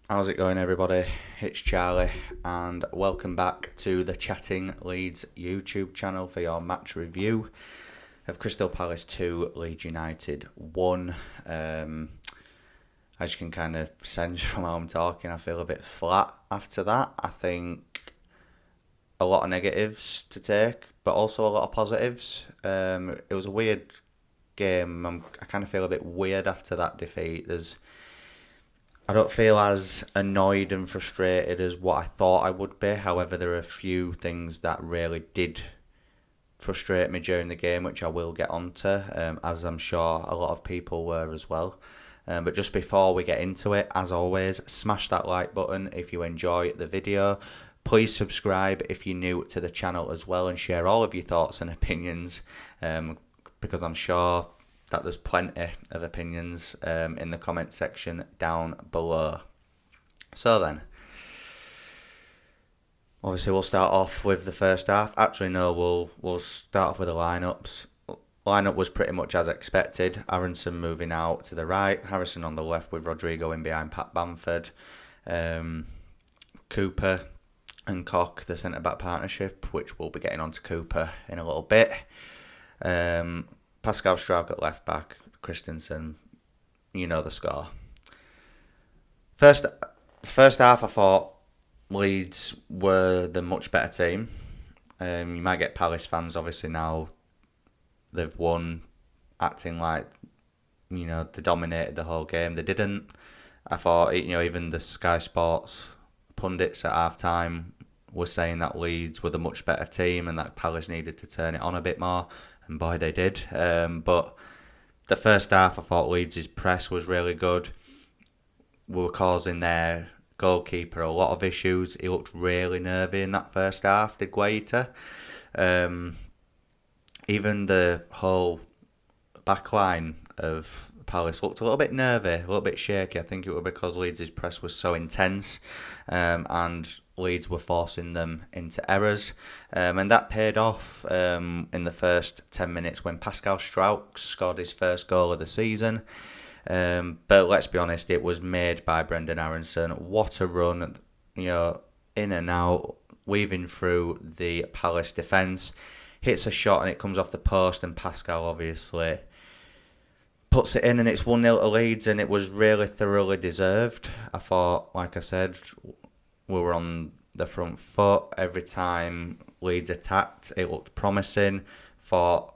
How's it going, everybody? It's Charlie, and welcome back to the Chatting Leeds YouTube channel for your match review of Crystal Palace 2, Leeds United 1. As you can kind of sense from how I'm talking, I feel a bit flat after that. I think a lot of negatives to take, but also a lot of positives. It was a weird game. I kind of feel a bit weird after that defeat. I don't feel as annoyed and frustrated as what I thought I would be. However, there are a few things that really did frustrate me during the game, which I will get onto, as I'm sure a lot of people were as well. But just before we get into it, as always, smash that like button if you enjoy the video. Please subscribe if you're new to the channel as well, and share all of your thoughts and opinions, because I'm sure that there's plenty of opinions in the comment section down below. So then, obviously we'll start off with the first half. Actually, no, we'll start off with the lineups. Lineup was pretty much as expected. Aronson moving out to the right, Harrison on the left with Rodrigo in behind Pat Bamford, Cooper and Koch, the centre-back partnership, which we'll be getting onto Cooper in a little bit. Pascal Struijk at left back, Christensen, you know the score. First half, I thought Leeds were the much better team. You might get Palace fans, obviously, now they've won, acting like, they dominated the whole game. They didn't. I thought, even the Sky Sports pundits at half-time were saying that Leeds were the much better team and that Palace needed to turn it on a bit more. And boy, they did. But the first half, I thought Leeds' press was really good. We were causing their goalkeeper a lot of issues. He looked really nervy in that first half, did Guaita. Even the whole back line of Palace looked a little bit nervy, a little bit shaky. I think it was because Leeds' press was so intense, and Leeds were forcing them into errors. And that paid off in the first 10 minutes when Pascal Struijk scored his first goal of the season. But let's be honest, it was made by Brendan Aronson. What a run, in and out, weaving through the Palace defence. Hits a shot and it comes off the post, and Pascal obviously puts it in, and it's 1-0 to Leeds, and it was really thoroughly deserved. I thought, like I said, we were on the front foot. Every time Leeds attacked, it looked promising. Thought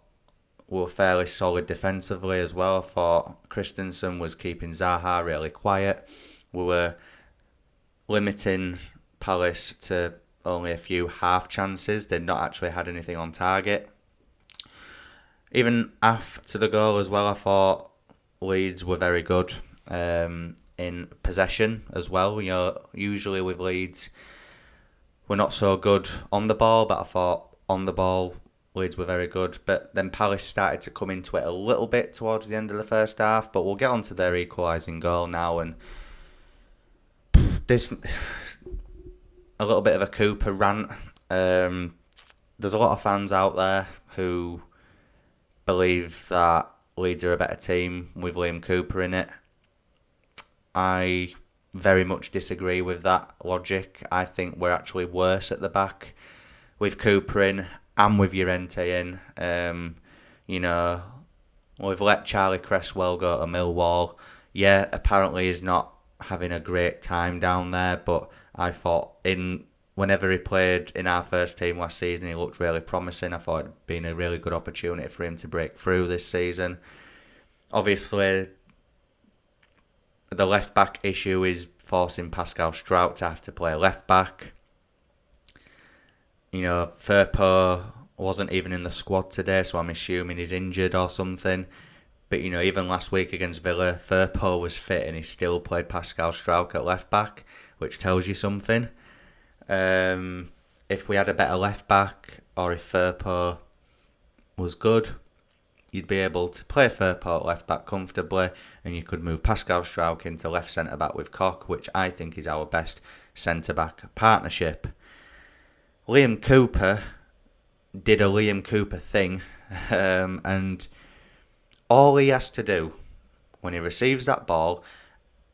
we were fairly solid defensively as well. I thought Christensen was keeping Zaha really quiet. We were limiting Palace to only a few half chances. They'd not actually had anything on target. Even after the goal as well, I thought Leeds were very good in possession as well. Usually with Leeds, we're not so good on the ball, but I thought on the ball, Leeds were very good. But then Palace started to come into it a little bit towards the end of the first half, but we'll get onto their equalising goal now. And this, a little bit of a Cooper rant. There's a lot of fans out there who believe that Leeds are a better team with Liam Cooper in it. I very much disagree with that logic. I think we're actually worse at the back with Cooper in and with Llorente in. We've let Charlie Cresswell go to Millwall. Yeah, apparently he's not having a great time down there, but I thought whenever he played in our first team last season, he looked really promising. I thought it'd been a really good opportunity for him to break through this season. Obviously, the left back issue is forcing Pascal Struijk to have to play left back. Firpo wasn't even in the squad today, so I'm assuming he's injured or something. But, even last week against Villa, Firpo was fit and he still played Pascal Struijk at left back, which tells you something. If we had a better left back, or if Firpo was good, you'd be able to play Firpo at left back comfortably, and you could move Pascal Struijk into left centre back with Koch, which I think is our best centre back partnership. Liam Cooper did a Liam Cooper thing, and all he has to do when he receives that ball,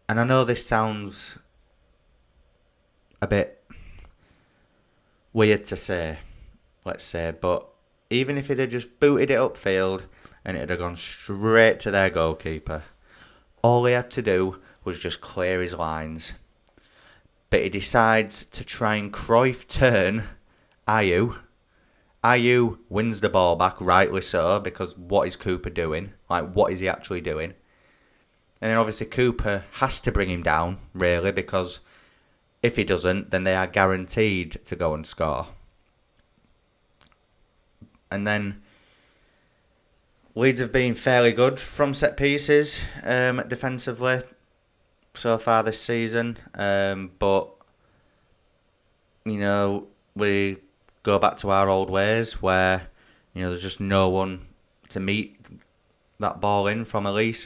and I know this sounds a bit weird to say, let's say, but even if he'd have just booted it upfield and it'd have gone straight to their goalkeeper, all he had to do was just clear his lines. But he decides to try and Cruyff turn Ayew. Ayew wins the ball back, rightly so, because what is Cooper doing? Like, what is he actually doing? And then obviously Cooper has to bring him down, really, because if he doesn't, then they are guaranteed to go and score. And then Leeds have been fairly good from set pieces defensively so far this season. But, you know, we go back to our old ways where, you know, there's just no one to meet that ball in from Elise.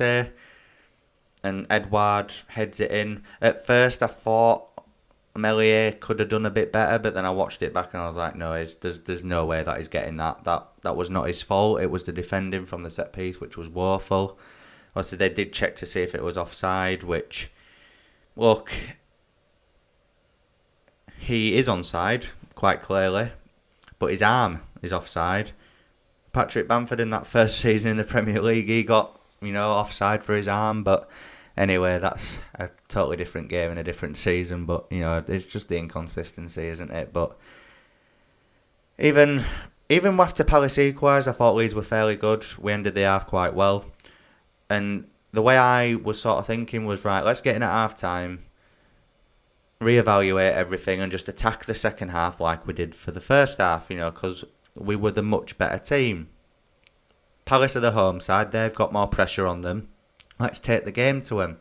And Edouard heads it in. At first I thought Melier could have done a bit better, but then I watched it back and I was like, no, there's no way that he's getting that. That was not his fault. It was the defending from the set piece, which was woeful. Obviously, they did check to see if it was offside, which, look, he is onside, quite clearly, but his arm is offside. Patrick Bamford in that first season in the Premier League, he got, you know, offside for his arm, but anyway, that's a totally different game in a different season, but, you know, it's just the inconsistency, isn't it? But even after Palace equalised, I thought Leeds were fairly good. We ended the half quite well. And the way I was sort of thinking was, right, let's get in at half-time, reevaluate everything and just attack the second half like we did for the first half, you know, because we were the much better team. Palace are the home side. They've got more pressure on them. Let's take the game to them.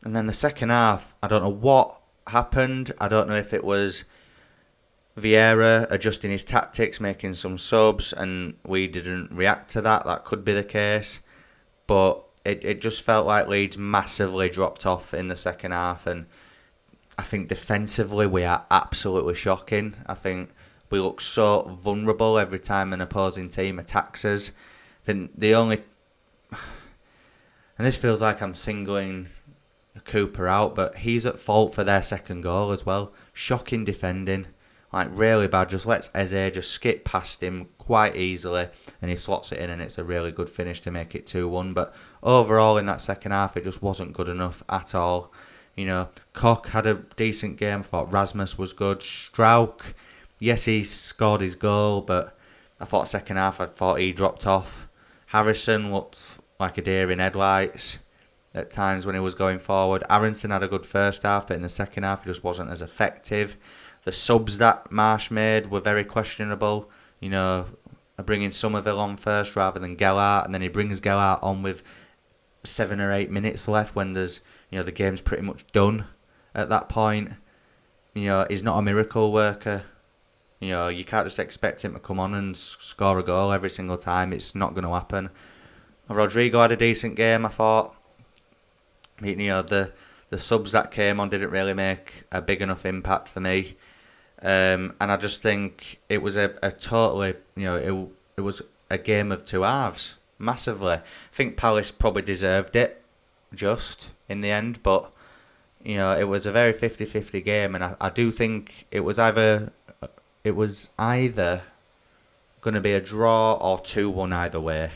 And then the second half, I don't know what happened. I don't know if it was Vieira adjusting his tactics, making some subs, and we didn't react to that. That could be the case. But it just felt like Leeds massively dropped off in the second half. And I think defensively we are absolutely shocking. I think we look so vulnerable every time an opposing team attacks us. I think the only... And this feels like I'm singling Cooper out, but he's at fault for their second goal as well. Shocking defending. Like, really bad. Just lets Eze just skip past him quite easily, and he slots it in, and it's a really good finish to make it 2-1. But overall, in that second half, it just wasn't good enough at all. You know, Koch had a decent game. I thought Rasmus was good. Strauch, yes, he scored his goal, but I thought second half, I thought he dropped off. Harrison looked like a deer in headlights at times when he was going forward. Aronson had a good first half, but in the second half, he just wasn't as effective. The subs that Marsh made were very questionable. You know, bringing Somerville on first rather than Gellart, and then he brings Gellart on with 7 or 8 minutes left when there's, you know, the game's pretty much done at that point. You know, he's not a miracle worker. You know, you can't just expect him to come on and score a goal every single time. It's not going to happen. Rodrigo had a decent game, I thought. You know, the subs that came on didn't really make a big enough impact for me. And I just think it was a totally, you know, it was a game of two halves, massively. I think Palace probably deserved it, just, in the end. But, you know, it was a very 50-50 game. And I do think it was either going to be a draw or 2-1 either way.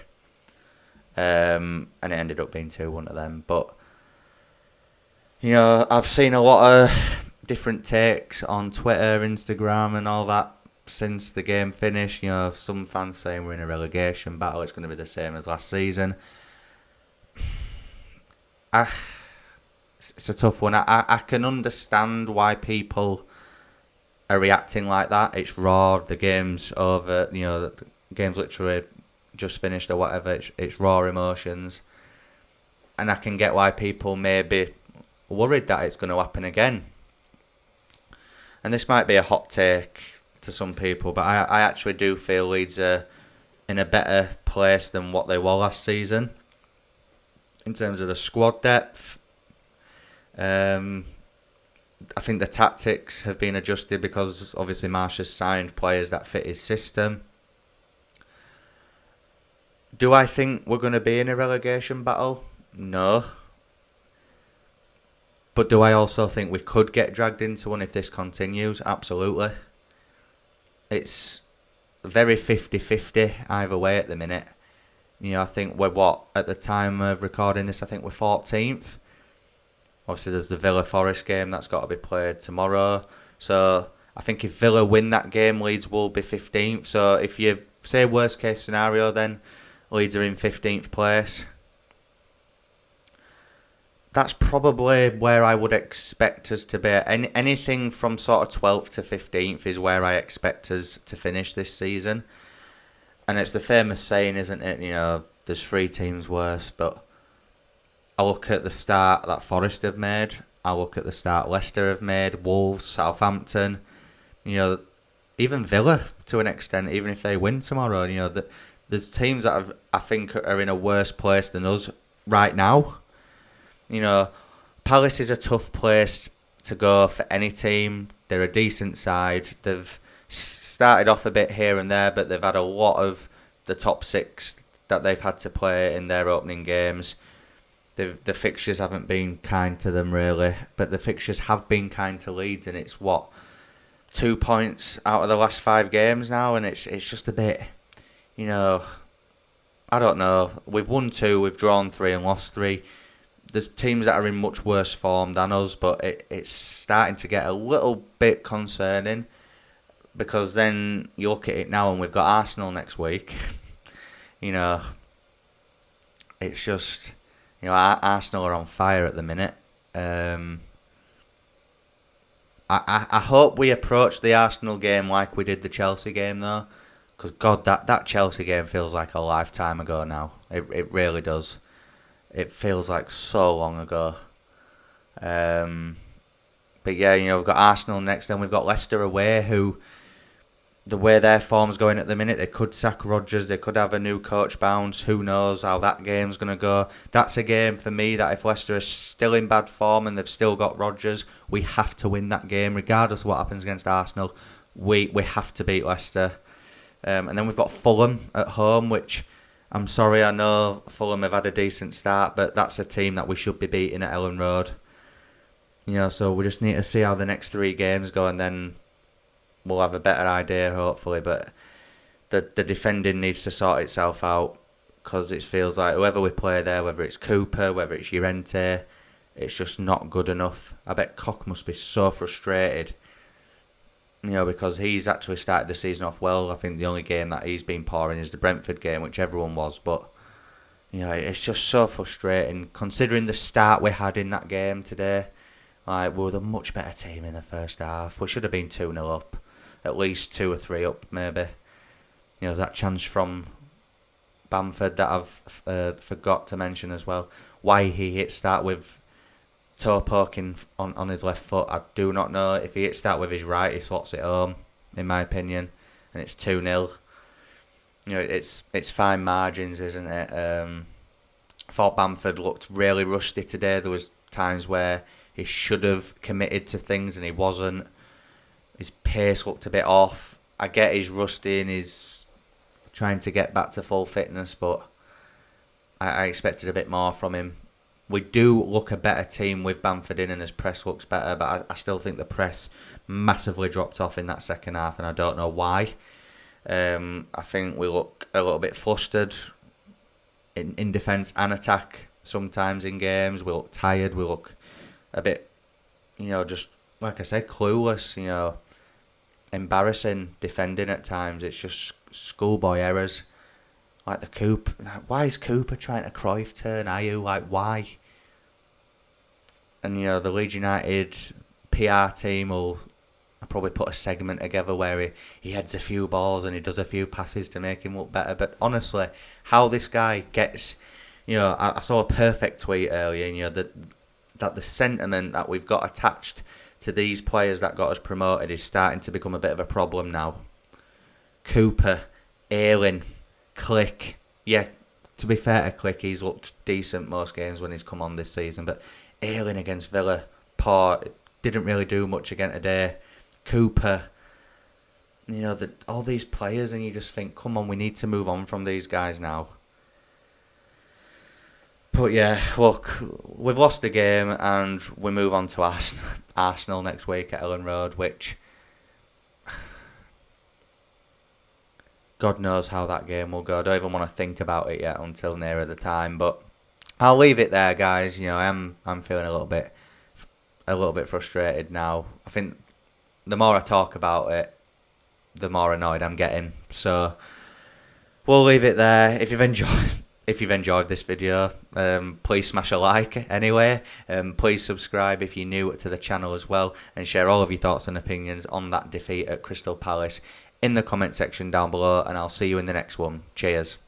And it ended up being 2-1 to them. But, you know, I've seen a lot of different takes on Twitter, Instagram and all that since the game finished. You know, some fans saying we're in a relegation battle, it's going to be the same as last season. It's a tough one. I can understand why people are reacting like that. It's raw, the game's over, you know, the game's literally just finished or whatever. It's raw emotions. And I can get why people may be worried that it's going to happen again. And this might be a hot take to some people, but I actually do feel Leeds are in a better place than what they were last season in terms of the squad depth. I think the tactics have been adjusted because obviously Marsh has signed players that fit his system. Do I think we're going to be in a relegation battle? No. But do I also think we could get dragged into one if this continues? Absolutely. It's very 50-50 either way at the minute. I think we're at the time of recording this, I think we're 14th. Obviously, there's the Villa Forest game that's got to be played tomorrow. So I think if Villa win that game, Leeds will be 15th. So if you say worst case scenario, then Leeds are in 15th place. That's probably where I would expect us to be. Anything from sort of 12th to 15th is where I expect us to finish this season. And it's the famous saying, isn't it? There's 3 teams worse. But I look at the start that Forest have made. I look at the start Leicester have made. Wolves, Southampton. Even Villa to an extent, even if they win tomorrow. There's teams that I think are in a worse place than us right now. Palace is a tough place to go for any team. They're a decent side. They've started off a bit here and there, but they've had a lot of the top 6 that they've had to play in their opening games. The fixtures haven't been kind to them, really, but the fixtures have been kind to Leeds, and it's 2 points out of the last 5 games now, and it's just a bit, I don't know. We've won 2, we've drawn 3 and lost 3. There's teams that are in much worse form than us, but it's starting to get a little bit concerning, because then you look at it now and we've got Arsenal next week. It's just, Arsenal are on fire at the minute. I hope we approach the Arsenal game like we did the Chelsea game, though, because God, that Chelsea game feels like a lifetime ago now. It really does. It feels like so long ago. But yeah, we've got Arsenal next, then we've got Leicester away, who, the way their form's going at the minute, they could sack Rodgers, they could have a new coach bounce, who knows how that game's going to go. That's a game for me that if Leicester are still in bad form and they've still got Rodgers, we have to win that game, regardless of what happens against Arsenal. We have to beat Leicester. And then we've got Fulham at home, which, I'm sorry, I know Fulham have had a decent start, but that's a team that we should be beating at Ellen Road. So we just need to see how the next 3 games go, and then we'll have a better idea, hopefully. But the defending needs to sort itself out, because it feels like whoever we play there, whether it's Cooper, whether it's Llorente, it's just not good enough. I bet Koch must be so frustrated, because he's actually started the season off well. I think the only game that he's been poor in is the Brentford game, which everyone was. But, it's just so frustrating, considering the start we had in that game today. Like, we were the much better team in the first half. We should have been 2-0 up. At least 2 or 3 up, maybe. That chance from Bamford that I've forgot to mention as well. Why he hits that with toe poking on his left foot, I do not know. If he hits that with his right, he slots it home, in my opinion, and it's 2-0. It's fine margins, isn't it? I thought Bamford looked really rusty today. There was times where he should have committed to things and he wasn't. His pace looked a bit off. I get he's rusty and he's trying to get back to full fitness, but I expected a bit more from him. We do look a better team with Bamford in, and his press looks better, but I still think the press massively dropped off in that second half, and I don't know why. I think we look a little bit flustered in defence and attack sometimes in games. We look tired. We look a bit, just like I said, clueless. Embarrassing defending at times. It's just schoolboy errors. Like the Cooper. Why is Cooper trying to Cruyff turn? Are you like why? And the Leeds United PR team will probably put a segment together where he heads a few balls and he does a few passes to make him look better. But honestly, how this guy gets, I saw a perfect tweet earlier. That the sentiment that we've got attached to these players that got us promoted is starting to become a bit of a problem now. Cooper, Ayling, Click. Yeah, to be fair to Click, he's looked decent most games when he's come on this season. But Ayling against Villa, poor, didn't really do much again today. Cooper, all these players, and you just think, come on, we need to move on from these guys now. But yeah, look, we've lost the game and we move on to Arsenal next week at Ellen Road, which God knows how that game will go. I don't even want to think about it yet until nearer the time. But I'll leave it there, guys. You know, I'm feeling a little bit frustrated now. I think the more I talk about it, the more annoyed I'm getting. So we'll leave it there. If you've enjoyed this video, please smash a like anyway. Please subscribe if you're new to the channel as well, and share all of your thoughts and opinions on that defeat at Crystal Palace in the comment section down below, and I'll see you in the next one. Cheers.